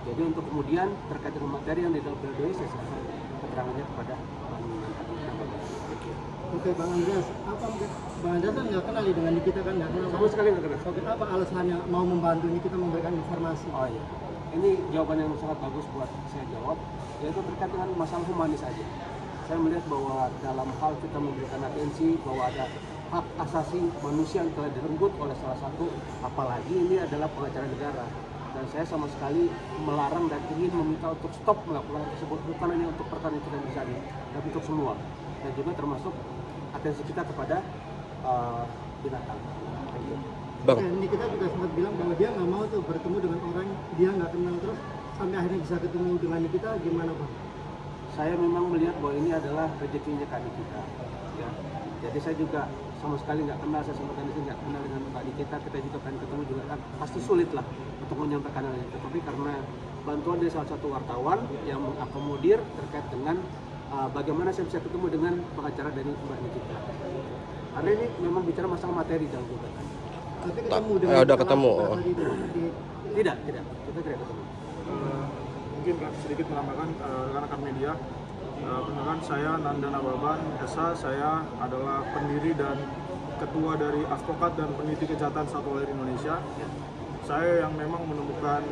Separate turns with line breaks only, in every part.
Jadi untuk kemudian terkait dengan materi yang di dalam pledoi saya serahkan keterangannya kepada Bang
Oke, Bang Andreas, Bang Andreas kan nggak kenal dengan Nikita kan, nggak kenal.
sama sekali nggak kenal.
Oke, apa alasannya mau membantu Nikita memberikan informasi?
Oh iya, ini jawaban yang sangat bagus buat saya jawab, yaitu terkait dengan masalah humanis aja. Saya melihat bahwa dalam hal kita memberikan atensi bahwa ada hak asasi manusia yang telah direnggut oleh salah satu, apalagi ini adalah pengacara negara. Dan saya sama sekali melarang dan ingin meminta untuk stop melakukan hal tersebut, bukan hanya untuk perkara yang tidak bisa tapi untuk semua. Dan juga termasuk atensi kita kepada binatang.
Bang.
Ini kita juga sempat bilang bahwa dia nggak mau tuh bertemu dengan orang dia nggak kenal, terus sampai akhirnya bisa ketemu dengan kita, gimana Bang?
Saya memang melihat bahwa ini adalah rezekinya Kak Nikita. Ya. Jadi saya juga sama sekali nggak kenal, saya sama sekali nggak kenal dengan Kak Nikita. Kita juga akan ketemu juga kan pasti sulit lah untuk menyampaikan hal itu. Tapi karena bantuan dari salah satu wartawan yang mengakomodir terkait dengan bagaimana saya bisa ketemu dengan pengacara dari Mbak Nikita. Karena ini memang bicara masalah materi dalam gugatan.
Tapi ketemu dengan
udah ketemu.
Tidak, kita tidak ketemu.
Mungkin sedikit menambahkan rekan-rekan media. Perkenalkan saya Nanda Nababan Esa, saya adalah pendiri dan ketua dari Advokat dan Peneliti Kejahatan Satwa Liar Indonesia. Saya yang memang menemukan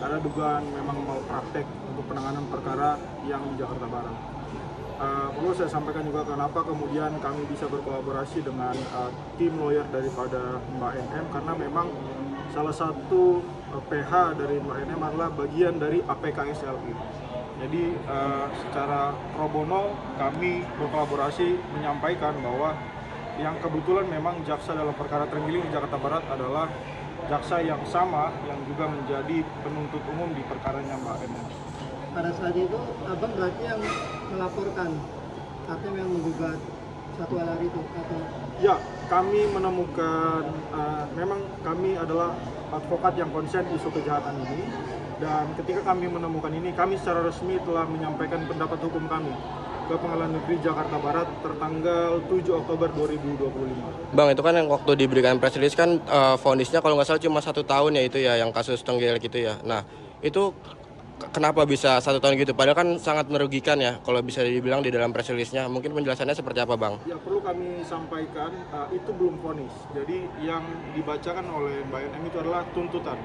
ada dugaan memang malpraktek untuk penanganan perkara yang di Jakarta Barat. Perlu saya sampaikan juga kenapa kemudian kami bisa berkolaborasi dengan tim lawyer daripada Mbak NM, karena memang salah satu PH dari Mbak NM adalah bagian dari APKSLI. Jadi secara pro bono kami berkolaborasi menyampaikan bahwa yang kebetulan memang jaksa dalam perkara terenggiling di Jakarta Barat adalah jaksa yang sama yang juga menjadi penuntut umum di perkaranya Mbak NM.
Pada saat itu Abang berarti yang melaporkan atau yang menggugat satwa liar itu atau?
Ya, kami menemukan memang kami adalah advokat yang konsen isu kejahatan ini, dan ketika kami menemukan ini, kami secara resmi telah menyampaikan pendapat hukum kami ke Pengadilan Negeri Jakarta Barat tertanggal 7 Oktober 2025.
Bang, itu kan yang waktu diberikan press release kan vonisnya kalau nggak salah cuma 1 tahun ya itu ya, yang kasus tenggelam gitu ya. Nah, itu kenapa bisa 1 tahun gitu? Padahal kan sangat merugikan ya kalau bisa dibilang di dalam press release-nya. Mungkin penjelasannya seperti apa, Bang?
Ya, perlu kami sampaikan itu belum vonis. Jadi yang dibacakan oleh Mbak NM itu adalah tuntutan.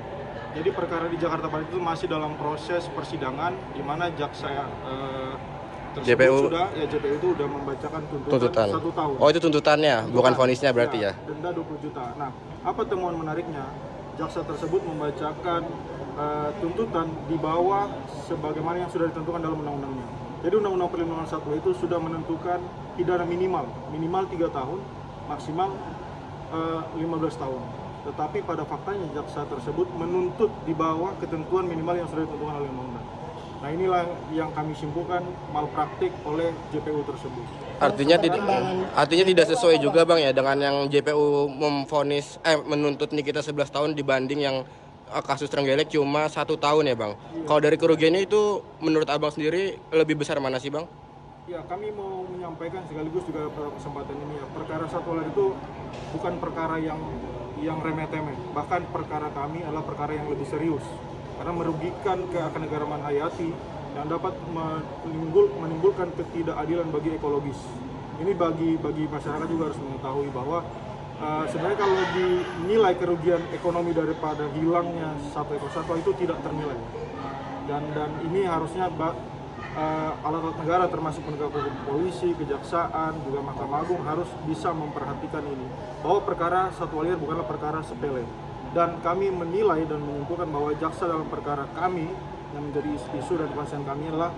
Jadi perkara di Jakarta Barat itu masih dalam proses persidangan di mana jaksa tersebut JPU itu sudah membacakan tuntutan 1 tahun.
Oh, itu tuntutannya, bukan vonisnya berarti ya?
Denda 20 juta. Nah, apa temuan menariknya? Jaksa tersebut membacakan tuntutan di bawah sebagaimana yang sudah ditentukan dalam undang-undangnya. Jadi Undang-Undang Perlindungan Satwa itu sudah menentukan pidana minimal 3 tahun, maksimal 15 tahun. Tetapi pada faktanya jaksa tersebut menuntut di bawah ketentuan minimal yang sudah ditentukan oleh undang-undang. Nah, inilah yang kami simpulkan malpraktik oleh JPU tersebut.
Artinya tidak sesuai juga, Bang, ya dengan yang JPU menuntut Nikita 11 tahun dibanding yang kasus Trenggalek cuma 1 tahun ya, Bang. Iya. Kalau dari kerugiannya itu menurut Abang sendiri lebih besar mana sih, Bang?
Ya, kami mau menyampaikan sekaligus juga pada kesempatan ini ya, perkara satwa liar itu bukan perkara yang remeh-temeh. Bahkan perkara kami adalah perkara yang lebih serius, karena merugikan keanekaragaman hayati yang dapat menimbulkan ketidakadilan bagi ekologis. Ini bagi masyarakat juga harus mengetahui bahwa sebenarnya kalau dinilai kerugian ekonomi daripada hilangnya satu ekor satwa itu tidak ternilai. Dan ini harusnya alat-alat negara termasuk penegak hukum, polisi, kejaksaan, juga Mahkamah Agung harus bisa memperhatikan ini, bahwa perkara satwa liar bukanlah perkara sepele. Dan kami menilai dan menyimpulkan bahwa jaksa dalam perkara kami yang menjadi isu dan konsen kami adalah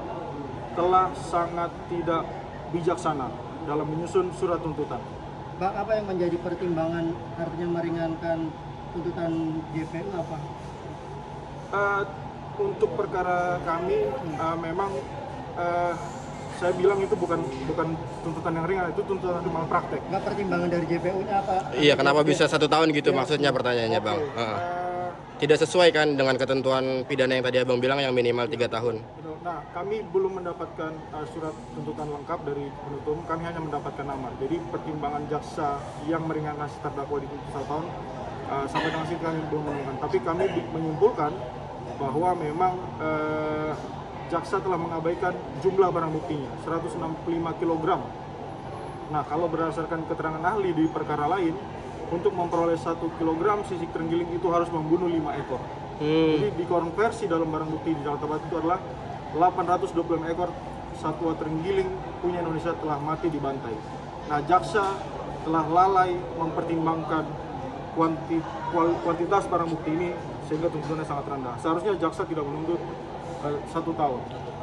telah sangat tidak bijaksana dalam menyusun surat tuntutan.
Bang, apa yang menjadi pertimbangan artinya meringankan tuntutan JPU apa?
Untuk perkara kami memang saya bilang itu bukan tuntutan yang ringan, itu tuntutan malpraktek.
Nggak, pertimbangan dari JPU-nya apa?
Iya, kenapa bisa 1 tahun gitu ya, maksudnya pertanyaannya, Bang? Tidak sesuai kan dengan ketentuan pidana yang tadi Abang bilang yang minimal 3 tahun.
Nah, kami belum mendapatkan surat tuntutan lengkap dari penuntut umum, kami hanya mendapatkan amar. Jadi pertimbangan jaksa yang meringankan si terdakwa di 1 tahun sampai dengan sini kami belum menemukan. Tapi kami menyimpulkan bahwa memang jaksa telah mengabaikan jumlah barang buktinya 165 kg. Nah, kalau berdasarkan keterangan ahli di perkara lain, untuk memperoleh 1 kg sisik terenggiling itu harus membunuh 5 ekor. Jadi dikonversi dalam barang bukti di Jakarta Barat itu adalah 826 ekor satwa terenggiling punya Indonesia telah mati dibantai. Nah, jaksa telah lalai mempertimbangkan kuantitas barang bukti ini sehingga tuntutannya sangat rendah. Seharusnya jaksa tidak menuntut 1 tahun.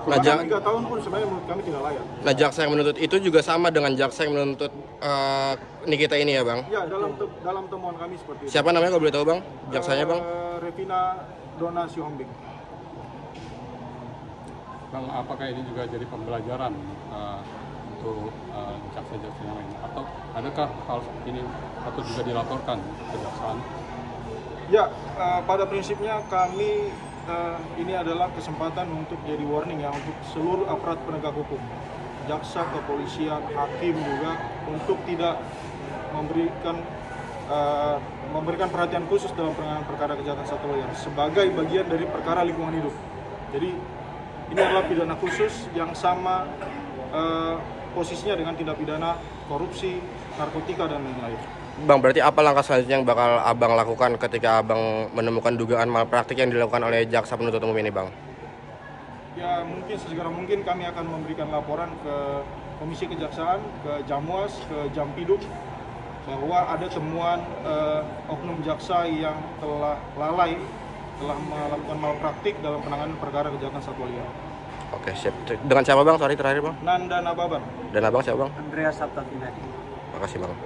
Nah,
Bahkan 3 tahun pun sebenarnya menurut kami tidak layak.
Nah, jaksa yang menuntut itu juga sama dengan jaksa yang menuntut Nikita ini ya, Bang?
Ya, dalam temuan kami seperti itu.
Siapa namanya kalau boleh tahu, Bang? Jaksanya, Bang?
Revina Dona Siombing.
Bang, apakah ini juga jadi pembelajaran untuk jaksa-jaksa yang lain? Atau adakah hal seperti ini patut juga dilaporkan ke kejaksaan?
Ya, pada prinsipnya kami ini adalah kesempatan untuk jadi warning ya untuk seluruh aparat penegak hukum, jaksa, kepolisian, hakim juga untuk tidak memberikan perhatian khusus dalam penanganan perkara kejahatan satwa liar sebagai bagian dari perkara lingkungan hidup. Jadi ini adalah pidana khusus yang sama posisinya dengan tindak pidana korupsi, narkotika dan lain-lain.
Bang, berarti apa langkah selanjutnya yang bakal Abang lakukan ketika Abang menemukan dugaan malpraktik yang dilakukan oleh jaksa penuntut umum ini, Bang?
Ya, mungkin sesegera mungkin kami akan memberikan laporan ke Komisi Kejaksaan, ke Jamwas, ke Jampidum bahwa ada temuan oknum jaksa yang telah lalai, telah melakukan malpraktik dalam penanganan perkara kejahatan satwa liar.
Oke, siap. Dengan siapa, Bang? Sorry, terakhir, Bang.
Nanda Nababan.
Dan Abang siapa, Bang?
Andreas Sabtafinadi.
Makasih, Bang.